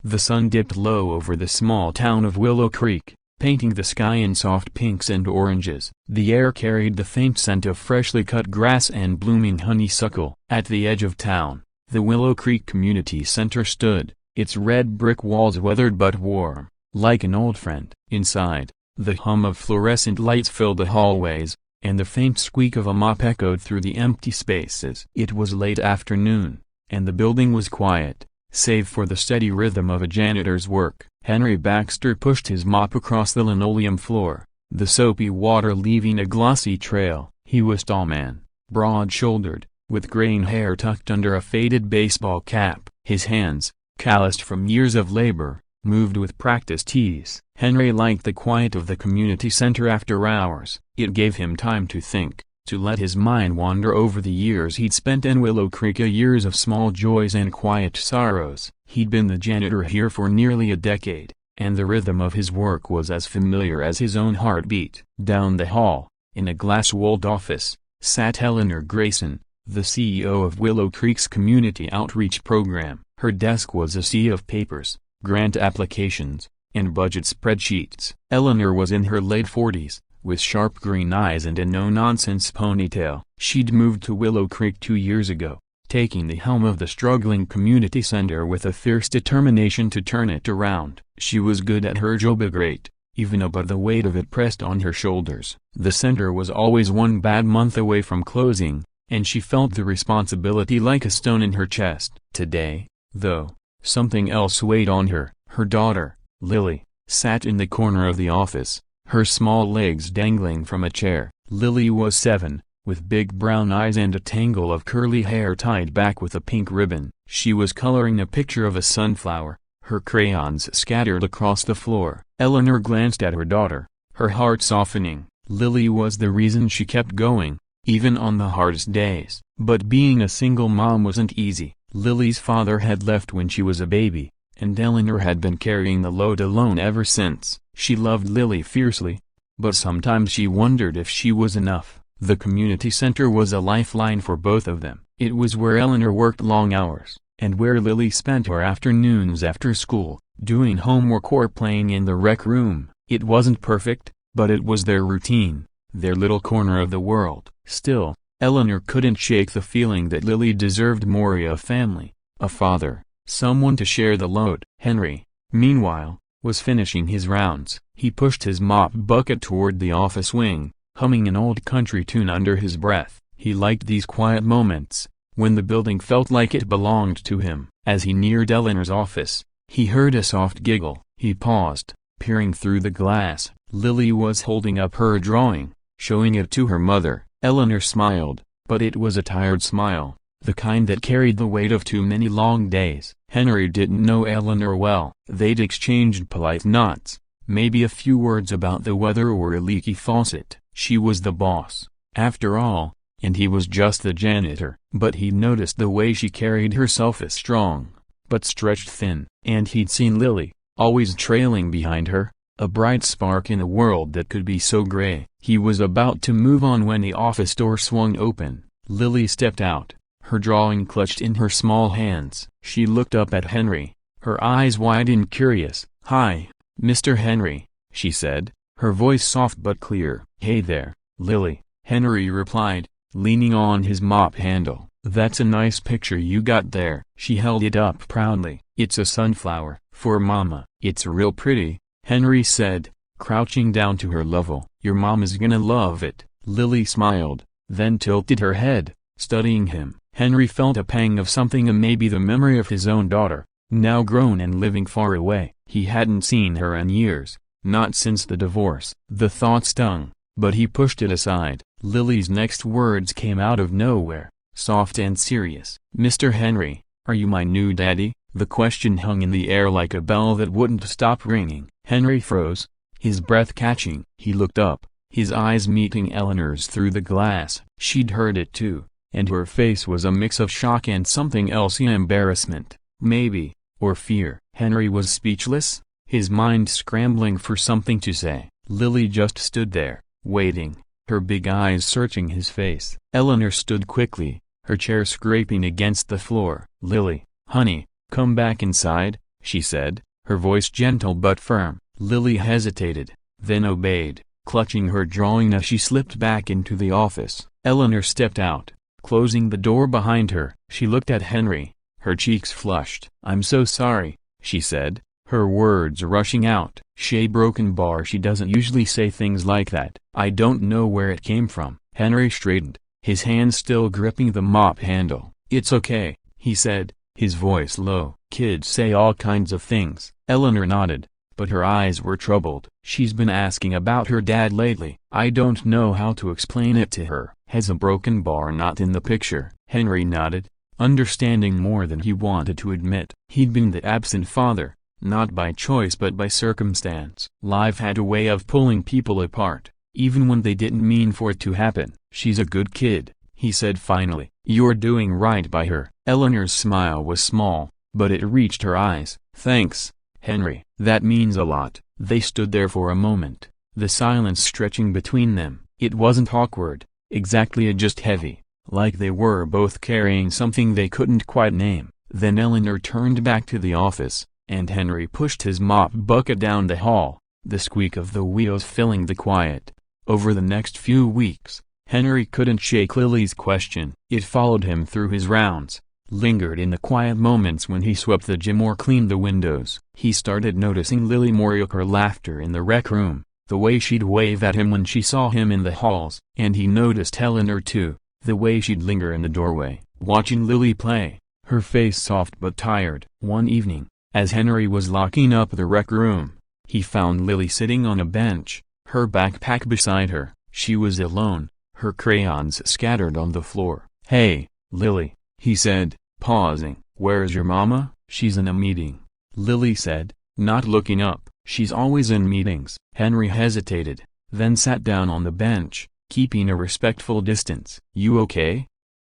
The sun dipped low over the small town of Willow Creek, painting the sky in soft pinks and oranges. The air carried the faint scent of freshly cut grass and blooming honeysuckle. At the edge of town, the Willow Creek Community Center stood, its red brick walls weathered but warm, like an old friend. Inside, the hum of fluorescent lights filled the hallways, and the faint squeak of a mop echoed through the empty spaces. It was late afternoon, and the building was quiet, save for the steady rhythm of a janitor's work. Henry Baxter pushed his mop across the linoleum floor, the soapy water leaving a glossy trail. He was tall man, broad-shouldered, with graying hair tucked under a faded baseball cap. His hands, calloused from years of labor, moved with practiced ease. Henry liked the quiet of the community center after hours. It gave him time to think, to let his mind wander over the years he'd spent in Willow Creek, years of small joys and quiet sorrows. He'd been the janitor here for nearly a decade, and the rhythm of his work was as familiar as his own heartbeat. Down the hall, in a glass-walled office, sat Eleanor Grayson, the CEO of Willow Creek's Community Outreach Program. Her desk was a sea of papers, grant applications, and budget spreadsheets. Eleanor was in her late 40s, with sharp green eyes and a no-nonsense ponytail. She'd moved to Willow Creek 2 years ago, taking the helm of the struggling community center with a fierce determination to turn it around. She was good at her job, great, even above the weight of it pressed on her shoulders. The center was always one bad month away from closing, and she felt the responsibility like a stone in her chest. Today, though, something else weighed on her. Her daughter, Lily, sat in the corner of the office, her small legs dangling from a chair. Lily was 7, with big brown eyes and a tangle of curly hair tied back with a pink ribbon. She was coloring a picture of a sunflower, her crayons scattered across the floor. Eleanor glanced at her daughter, her heart softening. Lily was the reason she kept going, even on the hardest days. But being a single mom wasn't easy. Lily's father had left when she was a baby, and Eleanor had been carrying the load alone ever since. She loved Lily fiercely, but sometimes she wondered if she was enough. The community center was a lifeline for both of them. It was where Eleanor worked long hours, and where Lily spent her afternoons after school, doing homework or playing in the rec room. It wasn't perfect, but it was their routine, their little corner of the world. Still, Eleanor couldn't shake the feeling that Lily deserved more: a family, a father, someone to share the load. Henry, meanwhile, was finishing his rounds. He pushed his mop bucket toward the office wing, humming an old country tune under his breath. He liked these quiet moments, when the building felt like it belonged to him. As he neared Eleanor's office, he heard a soft giggle. He paused, peering through the glass. Lily was holding up her drawing, showing it to her mother. Eleanor smiled, but it was a tired smile, the kind that carried the weight of too many long days. Henry didn't know Eleanor well. They'd exchanged polite nods, maybe a few words about the weather or a leaky faucet. She was the boss, after all, and he was just the janitor. But he'd noticed the way she carried herself, as strong, but stretched thin. And he'd seen Lily, always trailing behind her, a bright spark in a world that could be so gray. He was about to move on when the office door swung open. Lily stepped out, her drawing clutched in her small hands. She looked up at Henry, her eyes wide and curious. "Hi, Mr. Henry," she said, her voice soft but clear. "Hey there, Lily," Henry replied, leaning on his mop handle. "That's a nice picture you got there." She held it up proudly. "It's a sunflower, for Mama." "It's real pretty," Henry said, crouching down to her level. "Your mom is gonna love it." Lily smiled, then tilted her head, studying him. Henry felt a pang of something, maybe the memory of his own daughter, now grown and living far away. He hadn't seen her in years, not since the divorce. The thought stung, but he pushed it aside. Lily's next words came out of nowhere, soft and serious. "Mr. Henry, are you my new daddy?" The question hung in the air like a bell that wouldn't stop ringing. Henry froze, his breath catching. He looked up, his eyes meeting Eleanor's through the glass. She'd heard it too, and her face was a mix of shock and something else, embarrassment, maybe, or fear. Henry was speechless, his mind scrambling for something to say. Lily just stood there, waiting, her big eyes searching his face. Eleanor stood quickly, her chair scraping against the floor. "Lily, honey, come back inside," she said, her voice gentle but firm. Lily hesitated, then obeyed, clutching her drawing as she slipped back into the office. Eleanor stepped out, closing the door behind her. She looked at Henry, her cheeks flushed. "I'm so sorry," she said, her words rushing out. She doesn't usually say things like that. "I don't know where it came from." Henry straightened, his hand still gripping the mop handle. "It's okay," he said, his voice low. "Kids say all kinds of things." Eleanor nodded, but her eyes were troubled. "She's been asking about her dad lately. I don't know how to explain it to her." "Has a broken bar not in the picture?" Henry nodded, understanding more than he wanted to admit. He'd been the absent father, not by choice but by circumstance. Life had a way of pulling people apart, even when they didn't mean for it to happen. "She's a good kid," he said finally. "You're doing right by her." Eleanor's smile was small, but it reached her eyes. "Thanks, Henry. That means a lot." They stood there for a moment, the silence stretching between them. It wasn't awkward, exactly, just heavy, like they were both carrying something they couldn't quite name. Then Eleanor turned back to the office, and Henry pushed his mop bucket down the hall, the squeak of the wheels filling the quiet. Over the next few weeks, Henry couldn't shake Lily's question. It followed him through his rounds, lingered in the quiet moments when he swept the gym or cleaned the windows. He started noticing Lily Moriarty's laughter in the rec room, the way she'd wave at him when she saw him in the halls. And he noticed Eleanor too, the way she'd linger in the doorway, watching Lily play, her face soft but tired. One evening, as Henry was locking up the rec room, he found Lily sitting on a bench, her backpack beside her. She was alone, her crayons scattered on the floor. "Hey, Lily," he said, pausing. "Where's your mama?" "She's in a meeting," Lily said, not looking up. "She's always in meetings." Henry hesitated, then sat down on the bench, keeping a respectful distance. "You okay?"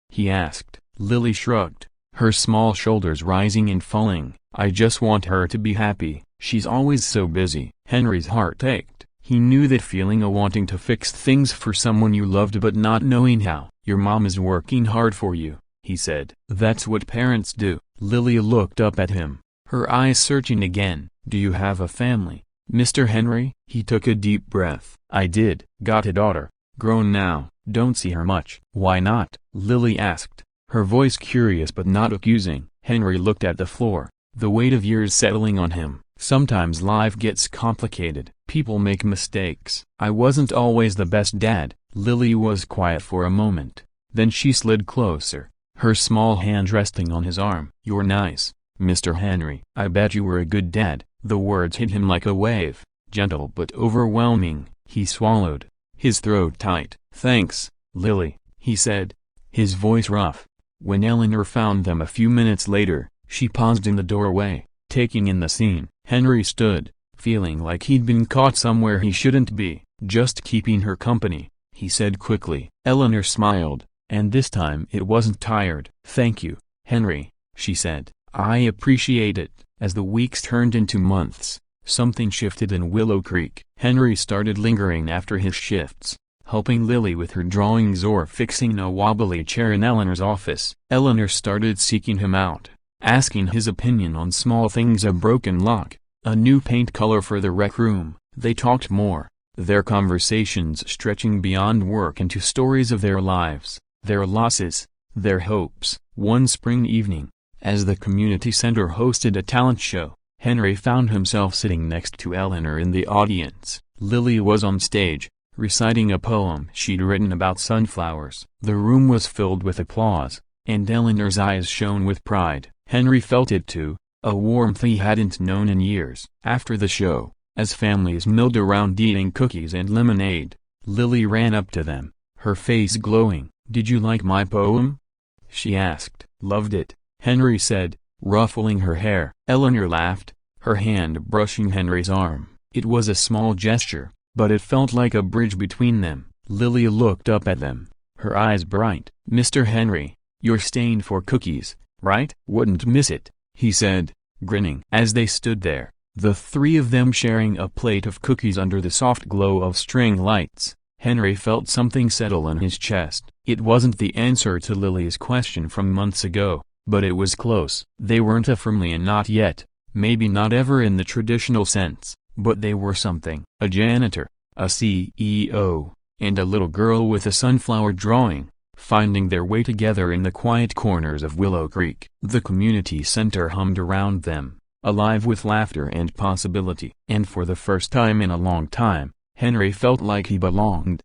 he asked. Lily shrugged, her small shoulders rising and falling. "I just want her to be happy. She's always so busy." Henry's heart ached. He knew that feeling of wanting to fix things for someone you loved but not knowing how. "Your mom is working hard for you," he said. "That's what parents do." Lily looked up at him, her eyes searching again. "Do you have a family, Mr. Henry?" He took a deep breath. "I did. Got a daughter, grown now. Don't see her much." "Why not?" Lily asked, her voice curious but not accusing. Henry looked at the floor, the weight of years settling on him. "Sometimes life gets complicated. People make mistakes. I wasn't always the best dad." Lily was quiet for a moment, then she slid closer, her small hand resting on his arm. "You're nice, Mr. Henry." "I bet you were a good dad." The words hit him like a wave, gentle but overwhelming. He swallowed, his throat tight. "Thanks, Lily," he said, his voice rough. When Eleanor found them a few minutes later, she paused in the doorway, taking in the scene. Henry stood, feeling like he'd been caught somewhere he shouldn't be. "Just keeping her company," he said quickly. Eleanor smiled, and this time it wasn't tired. "Thank you, Henry," she said. "I appreciate it." As the weeks turned into months, something shifted in Willow Creek. Henry started lingering after his shifts, helping Lily with her drawings or fixing a wobbly chair in Eleanor's office. Eleanor started seeking him out, asking his opinion on small things: a broken lock, a new paint color for the rec room. They talked more, their conversations stretching beyond work into stories of their lives, their losses, their hopes. One spring evening, as the community center hosted a talent show, Henry found himself sitting next to Eleanor in the audience. Lily was on stage, reciting a poem she'd written about sunflowers. The room was filled with applause, and Eleanor's eyes shone with pride. Henry felt it too, a warmth he hadn't known in years. After the show, as families milled around eating cookies and lemonade, Lily ran up to them, her face glowing. "Did you like my poem?" she asked. "Loved it," Henry said, ruffling her hair. Eleanor laughed, her hand brushing Henry's arm. It was a small gesture, but it felt like a bridge between them. Lily looked up at them, her eyes bright. "Mr. Henry, you're staying for cookies, right?" "Wouldn't miss it," he said, grinning. As they stood there, the three of them sharing a plate of cookies under the soft glow of string lights, Henry felt something settle in his chest. It wasn't the answer to Lily's question from months ago, but it was close. They weren't a firmly and not yet, Maybe not ever in the traditional sense, but they were something. A janitor, a CEO, and a little girl with a sunflower drawing, finding their way together in the quiet corners of Willow Creek. The community center hummed around them, alive with laughter and possibility. And for the first time in a long time, Henry felt like he belonged.